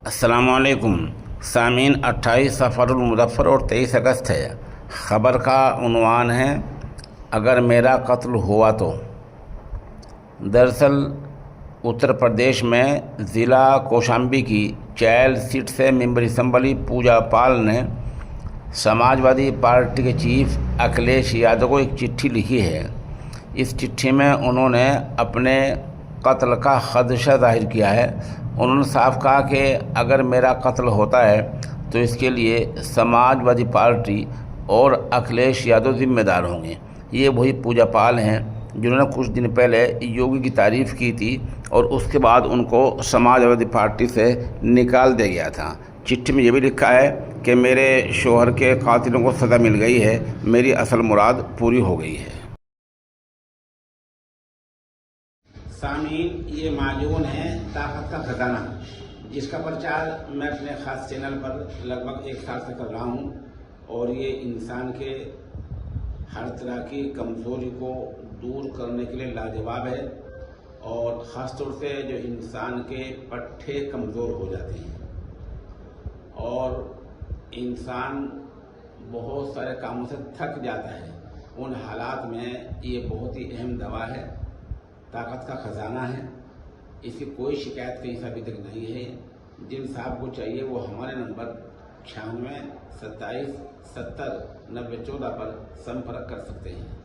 अस्सलामुअलैकुम सामीन। 28 सफ़रुल मुज़फ़्फ़र और 23 अगस्त है। ख़बर का उन्वान है अगर मेरा कत्ल हुआ तो। दरअसल उत्तर प्रदेश में ज़िला कौशाम्बी की चैल सीट से मेंबर असम्बली पूजा पाल ने समाजवादी पार्टी के चीफ अखिलेश यादव को एक चिट्ठी लिखी है। इस चिट्ठी में उन्होंने अपने कत्ल का ख़दशा ज़ाहिर किया है। उन्होंने साफ कहा कि अगर मेरा कत्ल होता है तो इसके लिए समाजवादी पार्टी और अखिलेश यादव जिम्मेदार होंगे। ये वही पूजा पाल हैं जिन्होंने कुछ दिन पहले योगी की तारीफ़ की थी और उसके बाद उनको समाजवादी पार्टी से निकाल दिया गया था। चिट्ठी में ये भी लिखा है कि मेरे शोहर के कातिलों को सज़ा मिल गई है, मेरी असल मुराद पूरी हो गई है। सामीन, ये माजून है ताकत का खजाना, जिसका प्रचार मैं अपने ख़ास चैनल पर लगभग 1 साल से कर रहा हूँ और ये इंसान के हर तरह की कमज़ोरी को दूर करने के लिए लाजवाब है और ख़ास तौर से जो इंसान के पट्टे कमज़ोर हो जाते हैं और इंसान बहुत सारे कामों से थक जाता है, उन हालात में ये बहुत ही अहम दवा है, ताकत का ख़जाना है। इसकी कोई शिकायत कहीं से अभी तक नहीं है। जिन साहब को चाहिए वो हमारे नंबर 96 27 70 90 14 पर संपर्क कर सकते हैं।